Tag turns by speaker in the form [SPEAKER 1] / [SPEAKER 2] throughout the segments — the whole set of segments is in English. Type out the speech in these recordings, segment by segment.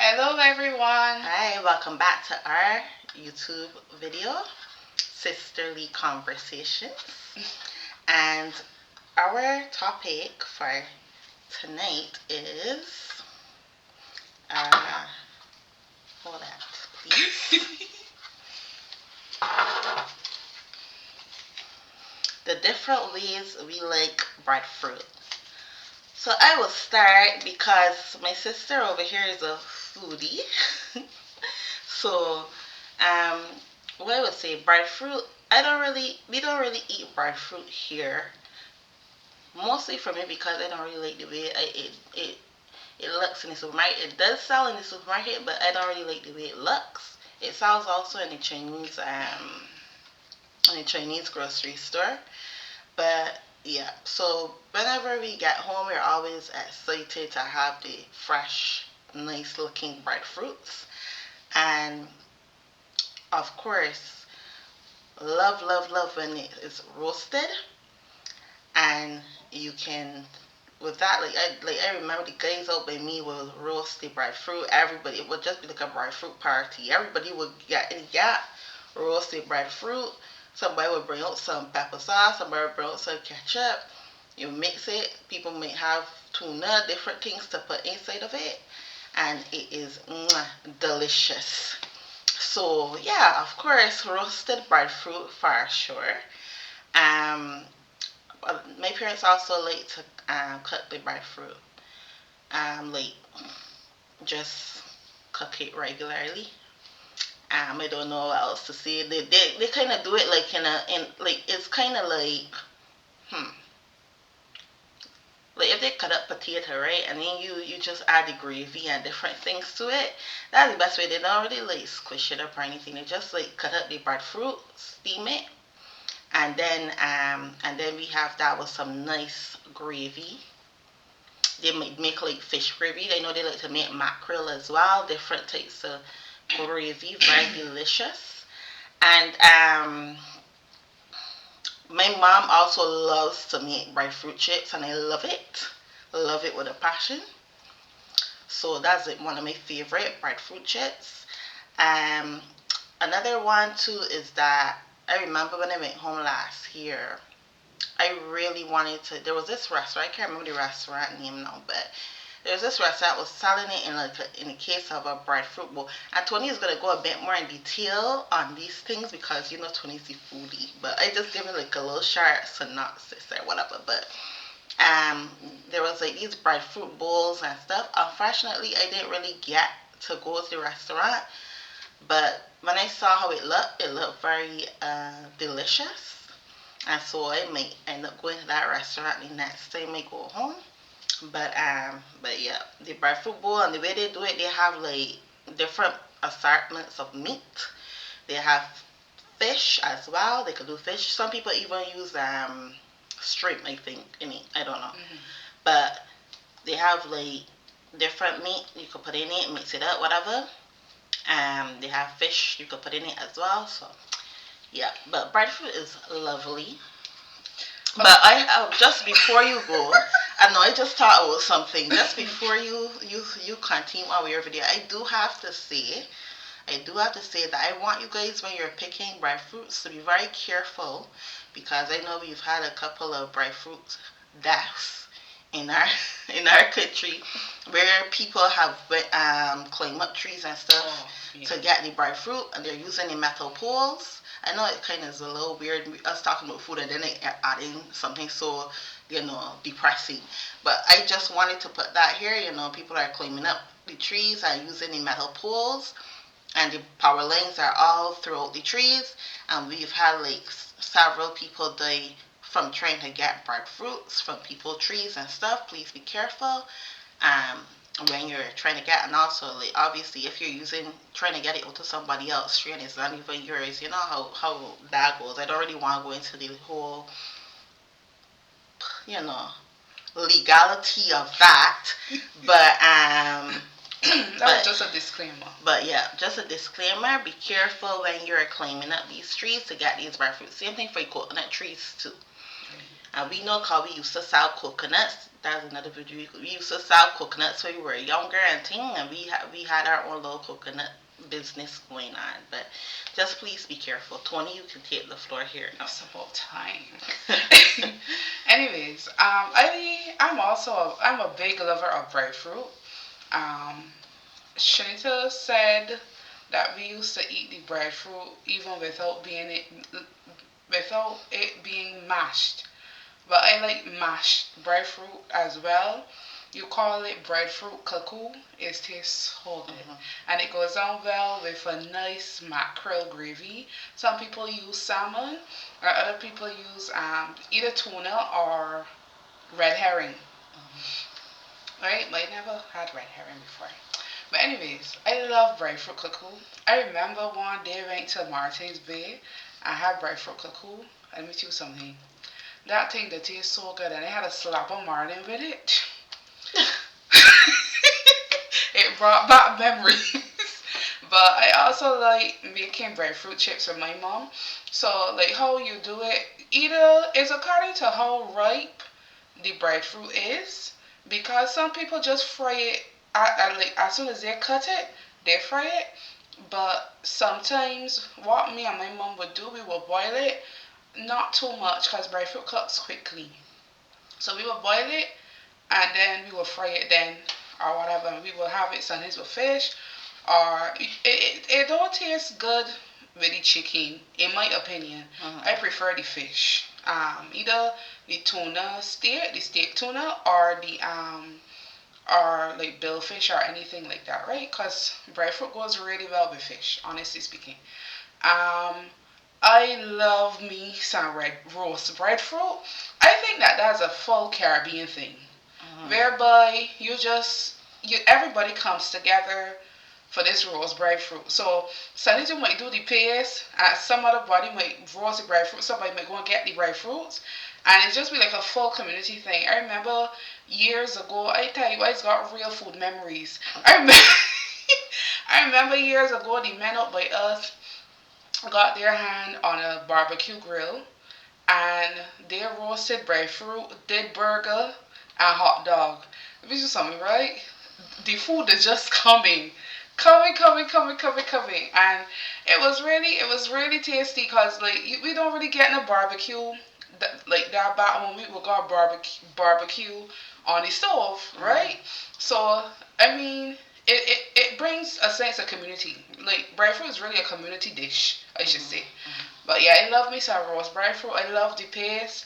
[SPEAKER 1] Hello everyone.
[SPEAKER 2] Hi, welcome back to our YouTube video, Sisterly Conversations. And our topic for tonight is, uh, hold that, please. The different ways we like breadfruit. So I will start because my sister over here is a foodie. So, um, what I would say, breadfruit. We don't really eat breadfruit here. Mostly for me because I don't really like the way it looks in the supermarket. It does sell in the supermarket, but I don't really like the way it looks. It sells also in the Chinese grocery store. But yeah, so whenever we get home, we're always excited to have the fresh, nice looking breadfruits. And of course, love when it is roasted, and you can with that, I remember the guys out by me will roast the breadfruit. Everybody, it would just be like a breadfruit party. Everybody would get roasted breadfruit. Somebody would bring out some pepper sauce. Somebody would bring out some ketchup. You mix it. People may have tuna, different things to put inside of it, and it is delicious. So yeah, of course, roasted breadfruit for sure. Um, my parents also like to cook the breadfruit. Like just cook it regularly. I don't know what else to say. They kind of do it like in like it's kind of hmm like if they cut up potato, right, and then you just add the gravy and different things to it. That's the best way. They don't really like squish it up or anything. They just like cut up the breadfruit, steam it, and then we have that with some nice gravy. They make like fish gravy. I know they like to make mackerel as well. Different types of gravy, very delicious. And my mom also loves to make breadfruit chips, and I love it with a passion. So that's it, one of my favorite breadfruit chips. Um, Another one too is that I remember when I went home last year. I really wanted to. There was this restaurant. I can't remember the restaurant name now, but there was this restaurant that was selling it in a case of a breadfruit bowl. And Tony is gonna go a bit more in detail on these things because Tony's the foodie. But I just give it like a little short synopsis or whatever. But there was like these breadfruit bowls and stuff. Unfortunately, I didn't really get to go to the restaurant. But when I saw how it looked very delicious. And so I might end up going to that restaurant the next time I go home. But yeah, the breadfruit bowl and the way they do it, they have like different assortments of meat. They have fish as well. They could do fish. Some people even use shrimp, I think, in it. I don't know. But they have like different meat you could put in it, mix it up, whatever. They have fish you could put in it as well. So yeah, but breadfruit is lovely. But just before you go, I know I just thought about something. Just before you continue on with your video, I do have to say that I want you guys when you're picking breadfruits to be very careful because I know we've had a couple of breadfruit deaths in our in our country where people have climbed up trees and stuff to get the breadfruit and they're using the metal poles. I know it kind of is a little weird us talking about food and then adding something so depressing. But I just wanted to put that here. People are climbing up the trees and using the metal poles, and the power lines are all throughout the trees. And we've had like several people die from trying to get breadfruits from people trees and stuff. Please be careful. Um, when you're trying to get, and also like obviously if you're trying to get it to somebody else tree and it's not even yours, you know how that goes. I don't really want to go into the whole you know legality of that, but
[SPEAKER 1] That was just a disclaimer.
[SPEAKER 2] But yeah, just a disclaimer: be careful when you're climbing up these trees to get these breadfruit. Same thing for coconut trees too. And we know how we used to sell coconuts That's another video. We used to sell coconuts when we were younger and thing, and we had our own little coconut business going on. But just please be careful. Tony, you can take the floor here now.
[SPEAKER 1] It's about time. Anyways, I'm a big lover of breadfruit. Um, Shanita said that we used to eat the breadfruit even without it being mashed. But I like mashed breadfruit as well. You call it breadfruit cuckoo. It tastes so good. And it goes down well with a nice mackerel gravy. Some people use salmon, or other people use either tuna or red herring. Right? But I never had red herring before. But anyways, I love breadfruit cuckoo. I remember one day I went to Martins Bay. I had breadfruit cuckoo. Let me tell you something. That thing that tastes so good, and I had a slap of marlin with it. It brought back memories. But I also like making breadfruit chips with my mom. So like how you do it, either it's according to how ripe the breadfruit is, because some people just fry it like as soon as they cut it, they fry it. But sometimes what me and my mom would do, we would boil it, not too much because breadfruit cooks quickly. So we would boil it and then we will fry it then or whatever. We will have it sometimes with fish or it don't taste good with the chicken in my opinion. I prefer the fish. Either the tuna steak, the steak tuna, or like billfish or anything like that, right? Because breadfruit goes really well with fish, honestly speaking. Um, I love me some red roast breadfruit. I think that that's a full Caribbean thing, whereby everybody comes together for this roast breadfruit. So some you might do the paste, and some other body might roast the breadfruit. Somebody might go and get the breadfruits, and it just be like a full community thing. I remember years ago. I tell you, I just got real food memories. I remember, I remember years ago the men out by us got their hand on a barbecue grill and they roasted breadfruit, did burger, and hot dog. Let me do something, right? The food is just coming, and it was really tasty because like we don't really get in a barbecue like that back when we would go barbecue on the stove, right? So I mean, it brings a sense of community. Like breadfruit is really a community dish, I should say. But yeah, I love me some roast breadfruit. I love the paste.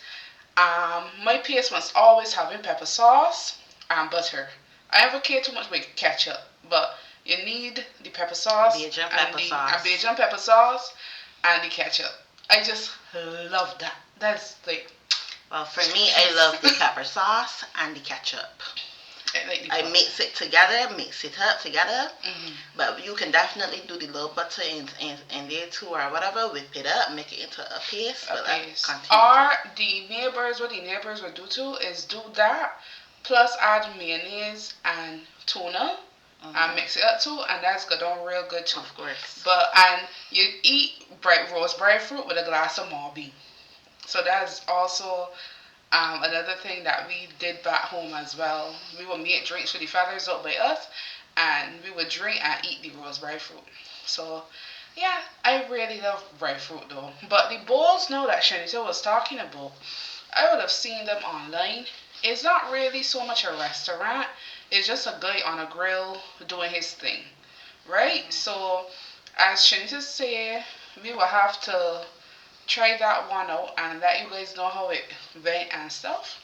[SPEAKER 1] My paste must always having pepper sauce and butter. I never care too much about ketchup, but you need the pepper sauce Bajan pepper sauce and the ketchup. I just love that. That's like
[SPEAKER 2] Well, for me, I love the pepper sauce and the ketchup. I mix it together, mix it up together. But you can definitely do the little butter in there too or whatever, whip it up, make it into a paste.
[SPEAKER 1] Or what the neighbors would do too is do that, plus add mayonnaise and tuna and mix it up too, and that's good on real good too.
[SPEAKER 2] Of course.
[SPEAKER 1] And you eat roast breadfruit with a glass of Malby. So that's also another thing that we did back home as well. We would make drinks for the feathers out by us, and we would drink and eat the roast breadfruit. So, yeah, I really love breadfruit though. But the bowls now that Shanita was talking about, I would have seen them online. It's not really so much a restaurant. It's just a guy on a grill doing his thing, right? So, as Shanita said, we will have to try that one out and let you guys know how it went and stuff.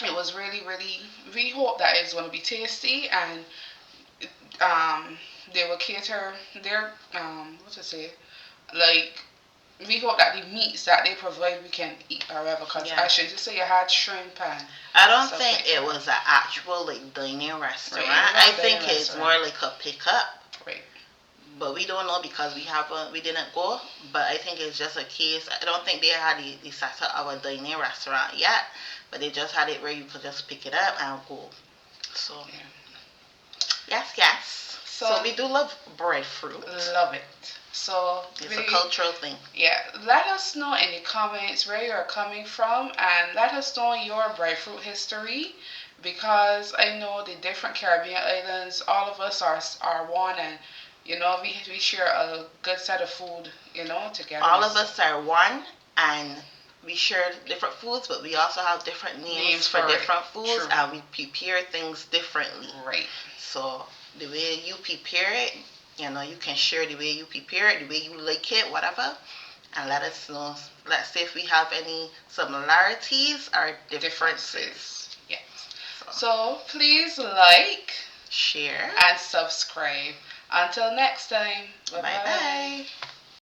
[SPEAKER 1] It was really, really. We hope that it's going to be tasty and they will cater their what to say, like we hope that the meats that they provide we can eat however. Because I should just say you had shrimp and.
[SPEAKER 2] I don't think like it was an actual like dining restaurant. Right, I think it's more like a pickup.
[SPEAKER 1] Right.
[SPEAKER 2] But we don't know because we didn't go. But I think it's just a case. I don't think they had the setup of a dining restaurant yet. But they just had it where you could just pick it up and go. So yes. So we do love breadfruit.
[SPEAKER 1] Love it. So
[SPEAKER 2] it's a cultural thing.
[SPEAKER 1] Yeah, let us know in the comments where you're coming from and let us know your breadfruit history because I know the different Caribbean islands, all of us are one and we share a good set of food, together.
[SPEAKER 2] All of us are one and we share different foods, but we also have different names for different foods. True. And we prepare things differently.
[SPEAKER 1] Right.
[SPEAKER 2] So the way you prepare it, you can share the way you prepare it, the way you like it, whatever, and let us know. Let's see if we have any similarities or differences.
[SPEAKER 1] Yes. So please like,
[SPEAKER 2] share,
[SPEAKER 1] and subscribe. Until next time. Bye bye.